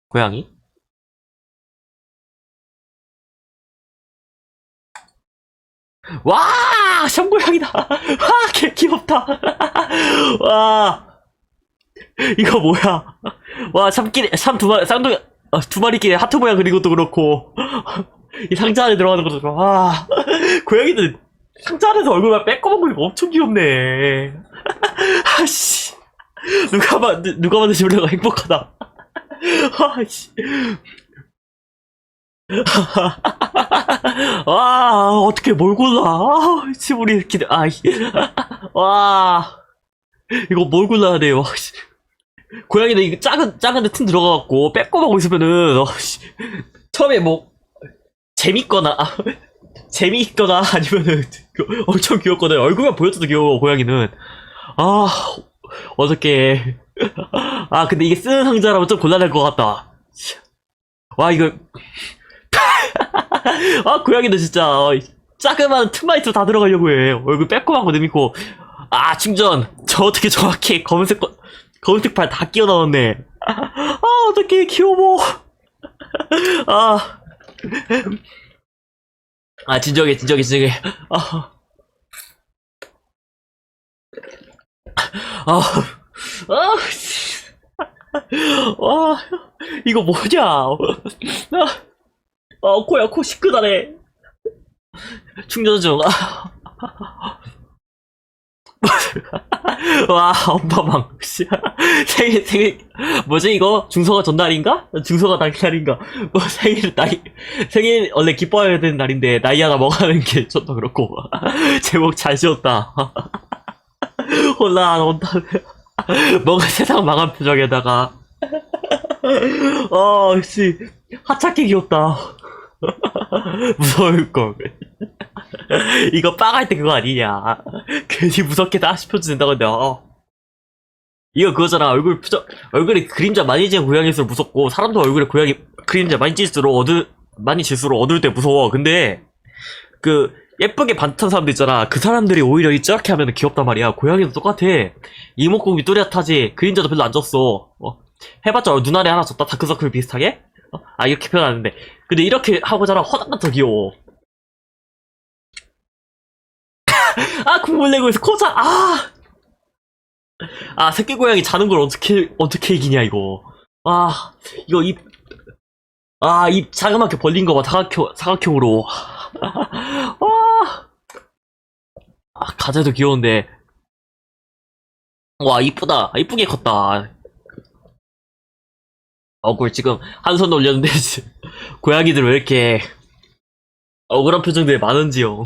고양이? 와! 샴고양이다! 와, 개 귀엽다! 와, 이거 뭐야? 와, 두 마리끼리 하트 모양 그린 것도 그렇고, 이 상자 안에 들어가는 것도 그렇고, 와, 고양이들 상자 안에서 얼굴만 빼꼼한 거 엄청 귀엽네. 아씨. 누가 만드시면 내가 행복하다. 아씨. 와, 어떻게 뭘 골라? 아, 지금 우리 기대, 와, 이거 뭘 골라야 돼요? 씨. 고양이는 이거 작은 데 틈 들어가갖고, 빼꼼하고 있으면은, 처음에 뭐, 재밌거나, 재미있거나, 아니면은, 엄청 귀엽거나, 얼굴만 보여줘도 귀여워, 고양이는. 아, 어떡해. 아, 근데 이게 쓰는 상자라면 좀 곤란할 것 같다. 와, 이거, 아, 고양이도 진짜, 자그마한 틈만 있어도 다 들어가려고 해. 얼굴 빼꼼한 거 내밀고. 아, 충전. 저 어떻게 정확히 검은색 팔 다 끼워 넣었네. 아, 어떡해, 귀여워. 아, 진정해. 아, 아, 아, 와, 이거 뭐냐. 코 시끄다네. 충전 중. 와, 엄마방. 씨. 뭐지, 이거? 중서가 전날인가? 중서가 날인가? 생일, 원래 기뻐해야 되는 날인데, 나이 하나 먹어가는 게 좋다, 그렇고. 제목 잘 지었다. 혼란, 온다. 뭔가 세상 망한 표정에다가. 씨. 하찮게 귀엽다. 무서울걸. 이거 빠갈 때 그거 아니냐. 괜히 무섭게 다 싶어진다고 근데 이거 그거잖아. 얼굴에 그림자 많이 지는 고양이일수록 무섭고, 사람도 얼굴에 고양이 그림자 많이 질수록 어두울 때 무서워. 근데 그 예쁘게 반듯한 사람들 있잖아. 그 사람들이 오히려 저렇게 하면 귀엽단 말이야. 고양이도 똑같아. 이목구비 뚜렷하지. 그림자도 별로 안 졌어. 해봤자 눈 아래 하나 졌다. 다크서클 비슷하게. 이렇게 표현하는데, 근데 이렇게 하고자라 허당가 더 귀여워. 국물 내고 있어. 코자. 새끼 고양이 자는 걸 어떻게 이기냐, 이거. 이거 입 자그맣게 벌린 거 봐. 사각형으로. 가재도 귀여운데. 와, 이쁘다. 이쁘게 컸다. 얼굴 지금 한 손 올렸는데, 고양이들 왜 이렇게 억울한 표정들이 많은지요.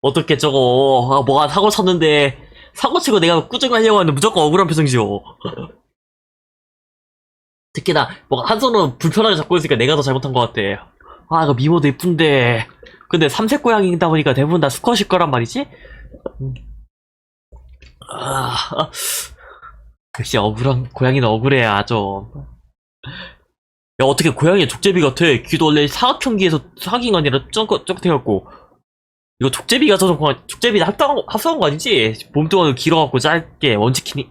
어떻게 저거, 뭐가 사고 쳤는데, 사고 치고 내가 꾸준히 하려고 하는데 무조건 억울한 표정이죠. 특히나, 뭐가 한 손으로 불편하게 잡고 있으니까 내가 더 잘못한 것 같아. 이거 미모도 예쁜데. 근데 삼색 고양이다 보니까 대부분 다 수컷일 거란 말이지? 역시 고양이는 억울해야 좀. 야, 어떻게 고양이 족제비 같아. 귀도 원래 사각형기에서 사각인 거 아니라 쩍쩍해갖고. 이거 족제비랑 합성한 거 아니지? 몸뚱아리 길어갖고 짧게, 먼치킨이.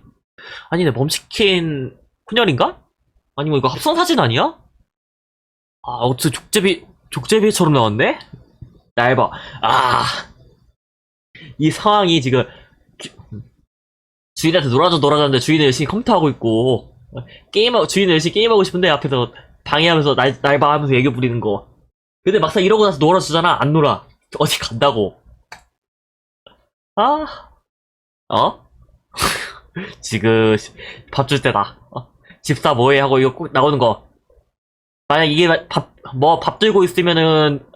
아니네, 먼치킨, 훈혈인가? 아니면 이거 합성 사진 아니야? 어째 족제비처럼 나왔네? 얇아. 이 상황이 지금, 주인한테 놀아줬는데 주인은 열심히 컴퓨터하고 있고, 주인은 열심히 게임하고 싶은데 앞에서 방해하면서 날봐 하면서 애교 부리는 거. 근데 막상 이러고 나서 놀아주잖아. 안 놀아. 어디 간다고. 지금 밥 줄 때다. 집사 뭐해 하고 이거 꼭 나오는 거. 만약 이게 밥 들고 있으면은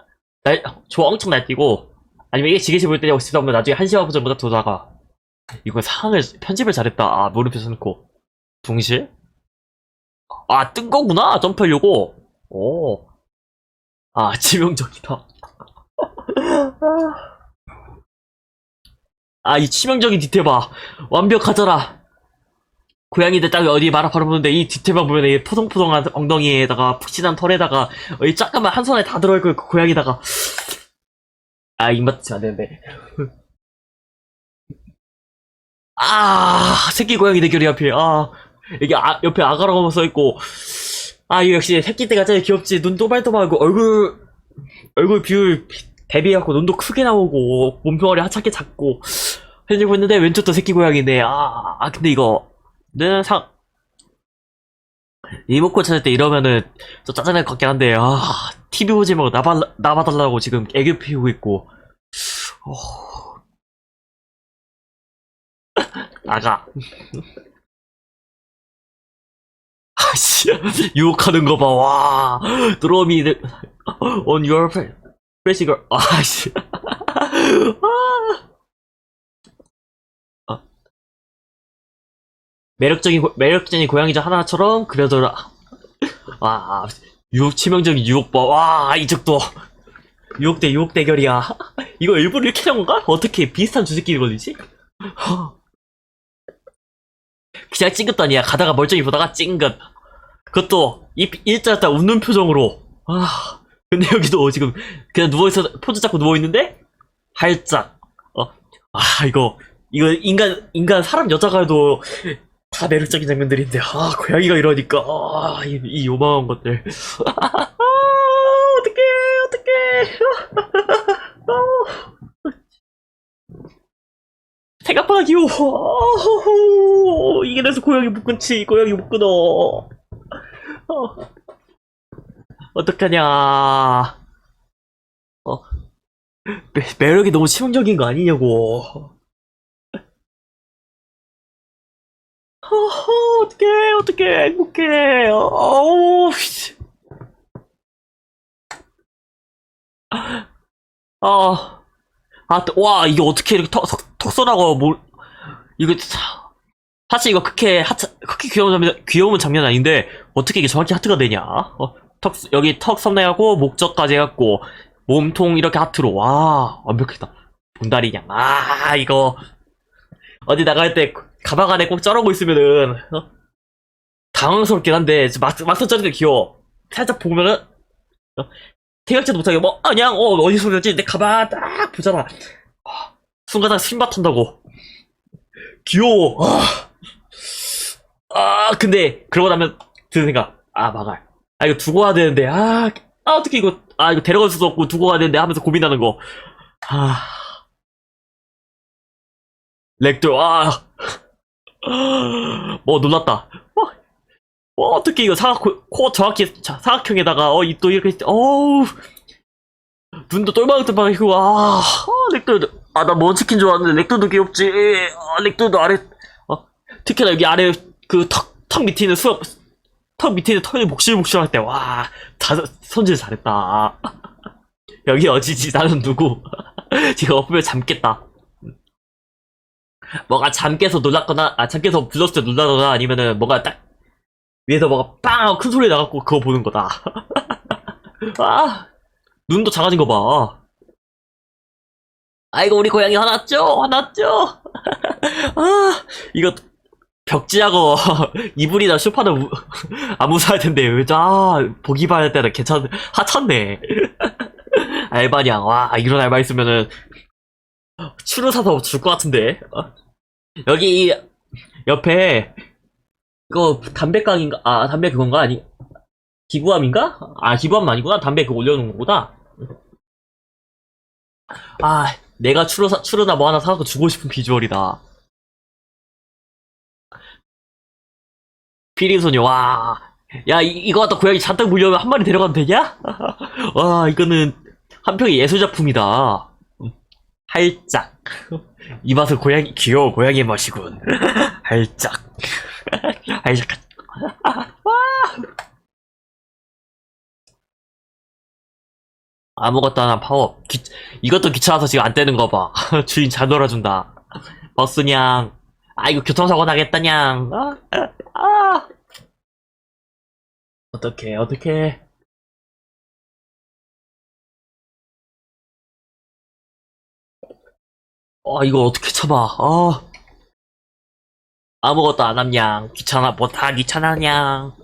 엄청 날뛰고, 아니면 이게 지게시 볼 때냐고 집사 보면 나중에 1시간 전보다 더 나가. 이거 편집을 잘했다. 물음표 써놓고. 둥실? 뜬 거구나. 점프하려고. 오. 치명적이다. 이 치명적인 디테일 봐. 완벽하잖아. 고양이들 딱 어디 바라보는데 이 디테일만 보면 이 포동포동한 엉덩이에다가 푹신한 털에다가 이 잠깐만 한 손에 다 들어있고 그 고양이다가 입맛 안 되는데. 새끼 고양이 대결이 하필. 이게 옆에 아가라고 써있고, 아, 이거 역시 새끼 때가 제일 귀엽지. 눈 또발또발하고, 얼굴 비율 대비해갖고, 눈도 크게 나오고, 몸뚱아리 하찮게 작고, 해주고 있는데, 왼쪽도 새끼 고양이네. 근데 이거는 리모컨 찾을 때 이러면은, 좀 짜증날 것 같긴 한데, TV 보지 말고 나봐달라고 지금 애교 피우고 있고, 나가. 아씨, 유혹하는 거 봐, 와. 드로미, on your face, girl. 아씨. 매력적인 고양이자 하나처럼 그려져라. 유혹, 치명적인 유혹 봐. 와, 이쪽도. 유혹 대 유혹 대결이야. 이거 일부러 이렇게 한 건가? 어떻게 비슷한 주제끼리 걸리지? 그냥 찡긋도 아니야. 가다가 멀쩡히 보다가 찡긋. 그것도 일자였다 웃는 표정으로. 근데 여기도 지금 그냥 누워있어 포즈 잡고 누워있는데 활짝. 이거 인간 사람 여자가 해도 다 매력적인 장면들인데 고양이가 이러니까 이 요망한 것들. 어떡해. 생각보다 귀여워. 이게 그래서 고양이 못 끊지. 고양이 못 끊어. 어떡하냐. 매력이 너무 치명적인 거 아니냐고. 어떡해. 행복해. 와, 이게 어떻게 이렇게 턱 쏘라고, 이거, 사실 이거 그렇게 귀여운 장면 아닌데, 어떻게 이게 정확히 하트가 되냐? 여기 턱 썸네하고, 목적까지 해갖고, 몸통 이렇게 하트로, 와, 완벽하다. 본다리냥, 이거, 어디 나갈 때, 가방 안에 꼭 쩔어고 있으면은, 당황스럽긴 한데, 막상 쩔을 때 귀여워. 살짝 보면은, 생각지도 못하게 그냥 어디서 그랬지 내 가방 딱 보잖아. 순간상 신발 턴다고 귀여워. 근데 그러고 나면 드는 생각 막알 이거 두고 가야 되는데 어떻게 이거 데려갈 수도 없고 두고 가야 되는데 하면서 고민하는 거. 렉돌 놀랐다. 어떻게 이거 코 정확히 사각형에다가 입도 이렇게 눈도 똘망똘망이고 렉돌 나 먼치킨 좋아하는데 렉돌도 귀엽지. 렉돌도 아래 특히나 여기 아래 그 턱 밑에 있는 턱 밑에 있는 털이 목실목실할 때 손질 잘했다. 여기 어디지 나는 누구. 지금 엎으면 잠겠다. 뭐가 잠깨서 놀랐거나 잠깨서 불렀을 때 놀라거나 아니면은 뭐가 딱 위에서 뭐가 빵! 큰 소리 나갖고 그거 보는 거다. 눈도 작아진 거 봐. 아이고, 우리 고양이 화났죠? 이거 벽지하고 이불이나 쇼파는 안 무서워할 텐데, 보기 봐야 할 때는 하찮네. 알바냐, 이런 알바 있으면은 추루 사서 줄 것 같은데. 여기 옆에 이거 담배깡인가? 담배 그건가? 기부함인가? 기부함은 아니구나. 담배 그거 올려놓은 거구나. 내가 추루나 뭐 하나 사갖고 주고 싶은 비주얼이다. 피리소녀, 야, 이거 갖다 고양이 잔뜩 물려면 한 마리 데려가도 되냐? 이거는 한평의 예술작품이다. 활짝. 이 맛은 귀여워, 고양이의 맛이군. 활짝. 아무것도 하나 파워. 이것도 귀찮아서 지금 안 떼는 거 봐. 주인 잘 놀아준다. 버스냥. 이거 교통사고 나겠다냥. 어떡해. 이거 어떻게 참아. 아무것도 안 함냥. 귀찮아, 다 귀찮아냥.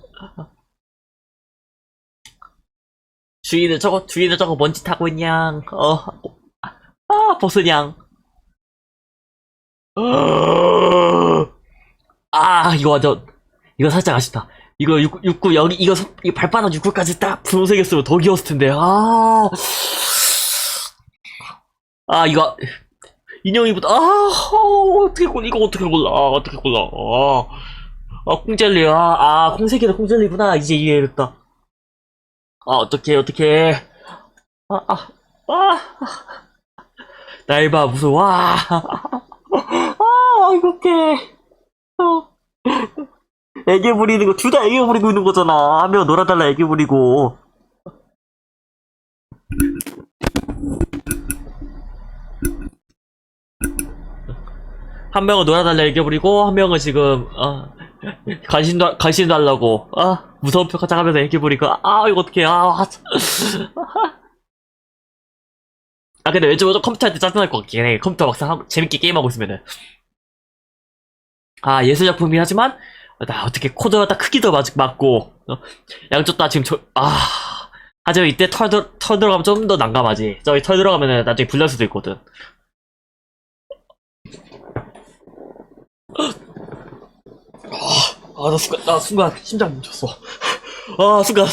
주인은 저거 먼지 타고 있냥. 버스냥. 이거 이거 살짝 아쉽다. 이거 육구 여기 이 발바닥 육구까지 딱 분홍색이었으면 더 귀여웠을 텐데. 이거 인형이보다 어떻게 골라 이거 어떻게 골라 어떻게 골라 콩젤리 콩색이다 콩젤리구나 이제 이해했다. 어떡해 날봐 무서워 이거 어떡해 애교 부리는 거 둘 다 애교 부리고 있는 거잖아. 한 명 놀아달라 애교 부리고 한 명은 놀아달라 애교 부리고 한 명은 지금 관심 달라고 무서운 표가장 하면서 애교 부리고 이거 어떡해 근데 왼쪽으로 컴퓨터 할 때 짜증날 것 같긴 해. 컴퓨터 막상 재밌게 게임하고 있으면은 예술작품이긴 하지만 나 어떻게 코드가 딱 크기도 맞고 양쪽 다 지금 하지만 이때 털 들어가면 좀 더 난감하지. 저기 털 들어가면은 나중에 불날 수도 있거든. 나 순간 심장 멈췄어. 순간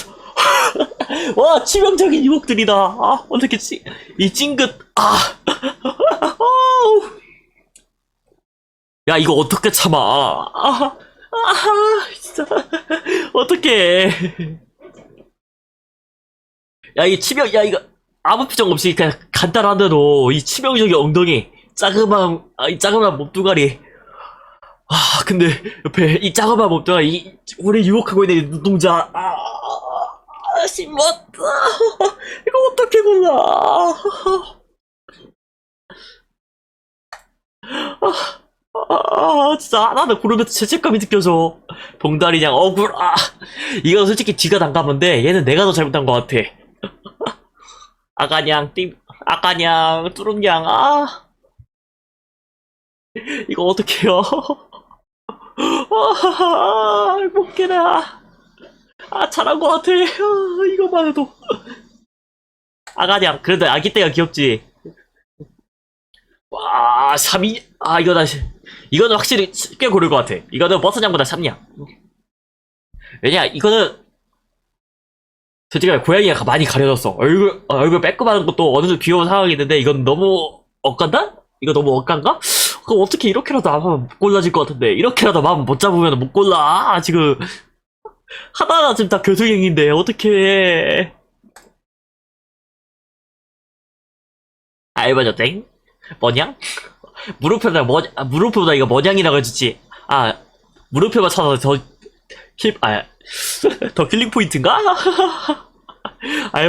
와 치명적인 유혹들이다. 어떻게 이 찡긋 야 이거 어떻게 참아. 진짜 어떡해. 야 이거 아무 표정 없이 그냥 간단한데도 이 치명적인 엉덩이 이 자그마한 몸뚱아리. 근데 옆에 이 자그마한 몸뚱아리 우리 유혹하고 있는 눈동자 심었다. 이거 어떻게 골라. 진짜 하나는 고르면서 죄책감이 느껴져. 봉다리냥 억울. 이건 솔직히 지가 당한 건데 얘는 내가 더 잘못한 것 같아. 아가냥 뚜룩냥 이거 어떡해요. 행복해라. 잘한 것 같아. 이거만 해도 아가냥 그래도 아기 때가 귀엽지. 와, 샤미, 이거는 확실히 꽤 고를 것 같아. 이거는 버스냥보다 샤미야. 왜냐, 이거는, 솔직히 고양이가 많이 가려졌어. 얼굴 빼꼼하는 것도 어느 정도 귀여운 상황이 있는데, 이건 너무 억간다? 이거 너무 억간가? 그럼 어떻게 이렇게라도 안 하면 못 골라질 것 같은데, 이렇게라도 마음 못 잡으면 못 골라. 지금, 하나하나 지금 다 교수형인데, 어떡해. 알바죠, 땡? 뭐냥? 물음표보다 이거 뭐냥이라고 해주지. 물음표만 찾아서 더 킬링 포인트인가?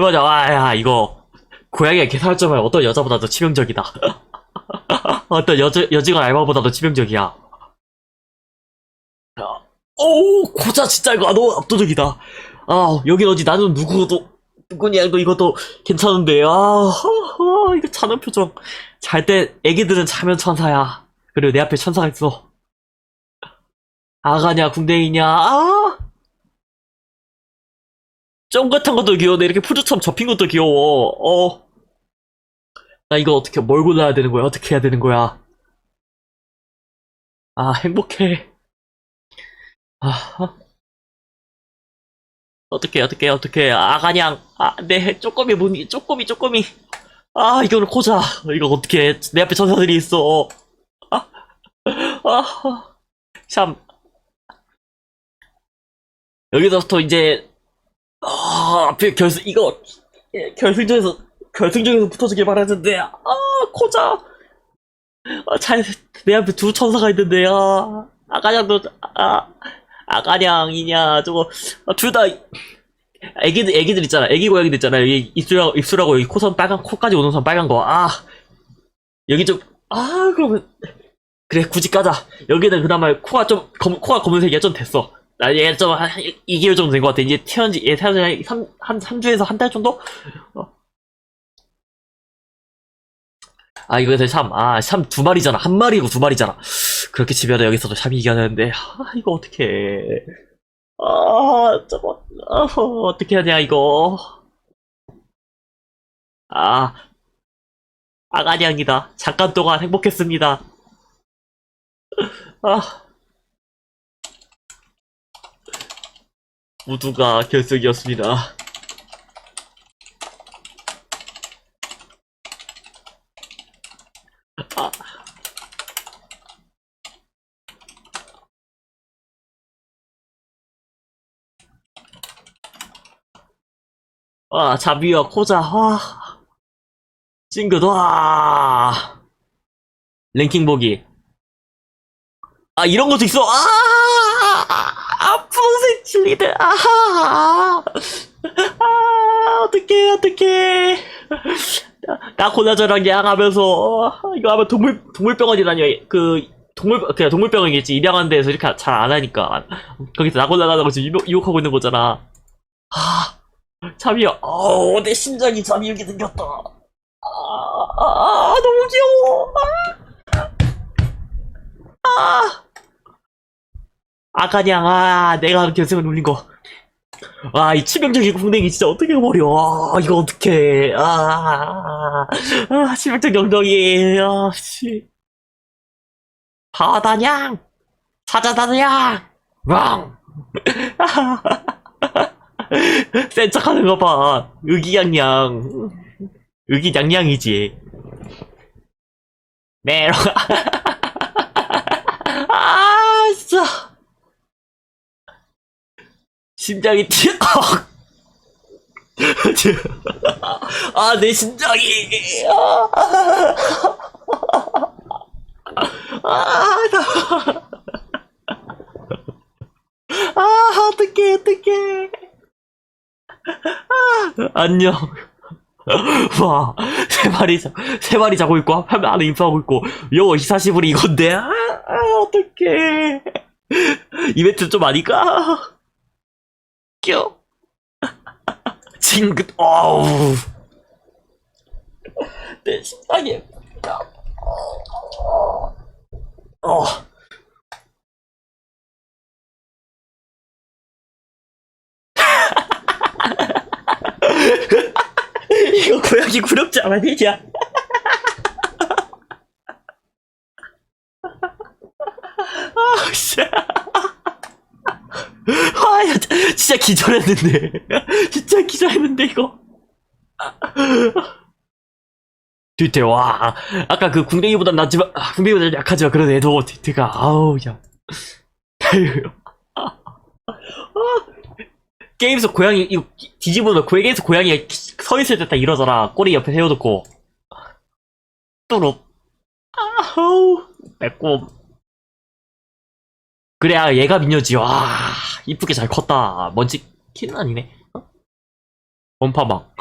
맞아. 이거, 고양이가 계산할 점에 어떤 여자보다도 치명적이다. 어떤 여직원 알바보다도 치명적이야. 고자 진짜 이거 너무 압도적이다. 여긴 어디 나는 누구냐, 이것도 괜찮은데, 이거 자는 표정. 잘 때, 애기들은 자면 천사야. 그리고 내 앞에 천사가 있어. 아가냐, 궁뎅이냐, 쫑긋한 것도 귀여운데, 이렇게 푸드처럼 접힌 것도 귀여워. 나 이거 뭘 골라야 되는 거야? 어떻게 해야 되는 거야? 행복해. 어떡해. 아가냥. 네, 쪼꼬미. 이거는 코자. 이거 어떡해. 내 앞에 천사들이 있어. 참. 여기서부터 이제, 앞에 결승전에서 붙어주길 바라는데, 코자. 내 앞에 두 천사가 있는데, 아가냥도, 아가냥이냐, 저거, 둘 다, 애기들 있잖아. 애기 고양이들 있잖아. 여기 입술하고 여기 코선 빨간, 코까지 오는 선 빨간 거. 여기 좀, 그러면, 그래, 굳이 까자. 여기는 그나마 코가 검은색이야. 좀 됐어. 얘 좀, 한 2개월 정도 된 것 같아. 이제 얘 태어난 지 한 3주에서 한 달 정도? 이거 참 2마리잖아. 한 마리고 2마리잖아. 그렇게 치면 여기서도 참 이겨야 되는데, 이거 어떡해. 저거, 어떻게 하냐, 이거. 아가냥이다. 잠깐 동안 행복했습니다. 아, 모두가 결석이었습니다. 자비와 코자, 찡긋, 랭킹 보기. 이런 것도 있어. 프로세 칠리드. 어떡해. 나 콜라저랑 양하면서, 이거 하면 동물병원이라니, 그냥 동물병원이겠지. 입양하는 데에서 이렇게 잘 안 하니까. 거기서 나 콜라라고 지금 유혹하고 있는 거잖아. 자비야, 내 심장이 자비하게 생겼다. 너무 귀여워. 아가냥, 내가 하는 결승을 눌린 거. 이 치명적인 궁뎅이 진짜 어떻게 버려. 이거 어떡해. 치명적 영덩이. 씨. 바다냥, 사자다냥, 왕. 센 척하는 거 봐. 의기양양. 의기양양이지. 메롱. 진짜. 심장이 튀어. 내 심장이. 어떡해. 안녕. 와, 세 마리 자고 있고, 한 안에 입수하고 있고, 히사시부리 이건데, 어떡해. 이벤트 좀 아니까? 징긋, 내 심장이, 이거 고양이 구력장 아니냐? 씨. 진짜 기절했는데. 진짜 기절했는데, 이거. 뒤태, 아까 그 궁뎅이보단 낫지만, 궁뎅이보다 약하지만, 그래도 애도, 뒤태가, 야. 게임에서 고양이, 이거 뒤집어놓으면 게임에서 고양이가 서있을 때 딱 이러잖아. 꼬리 옆에 세워놓고. 뚜룩. 매꼼. 그래, 얘가 미녀지. 이쁘게 잘 컸다. 먼지, 키는 아니네. 원파막.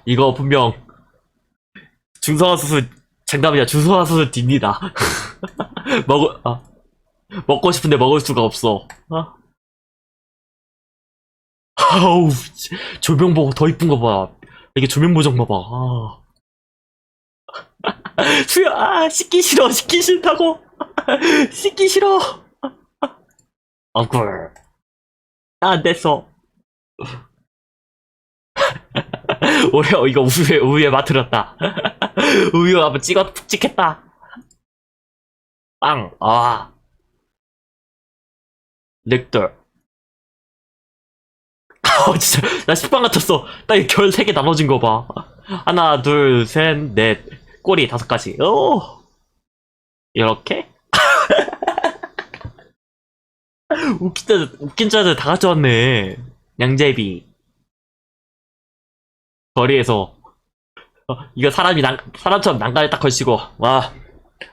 이거 분명. 중성화 수술, 장담이야. 중성화 수술 딥니다. 먹고 싶은데 먹을 수가 없어. 조명 보고 더 이쁜 거 봐. 이게 조명 보정 봐봐. 수야, 씻기 싫다고. 씻기 싫어. 꿀. 안 됐어. 오레오, 이거 우유에 맛들었다. 우유 한번 푹 찍겠다. 빵, 넥들. 진짜, 나 식빵 같았어. 딱 결 3개 나눠진 거 봐. 하나, 둘, 셋, 넷. 꼬리 5가지. 이렇게? 웃긴 자들 다 가져왔네. 양제비. 거리에서. 이거 사람처럼 난간에 딱 걸치고.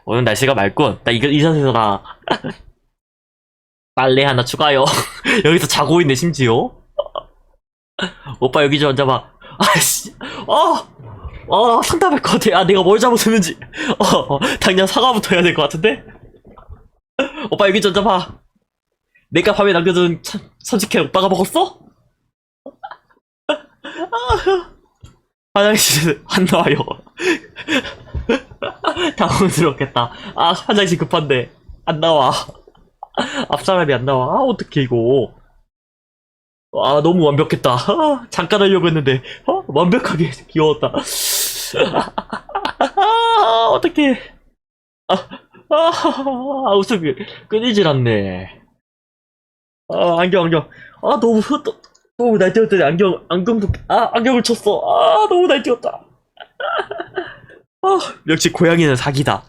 오늘 날씨가 맑군. 이 자세에서 빨래 하나 추가요. 여기서 자고 있네, 심지어. 오빠 여기 좀 앉아봐. 상담할 것 같아. 내가 뭘 잘못했는지. 당장 사과부터 해야 될 것 같은데? 오빠 여기 좀 앉아봐. 내가 밤에 남겨둔 선식회 오빠가 먹었어? 화장실 안 나와요. 당황스럽겠다. 화장실 급한데 안 나와. 앞사람이 안 나와. 어떡해 이거. 너무 완벽했다. 잠깐 하려고 했는데 완벽하게 귀여웠다. 어떡해. 웃음이 끊이질 않네. 안경. 너무 너무 날뛰었더니 안경을 쳤어. 너무 날뛰었다. 역시 고양이는 사기다.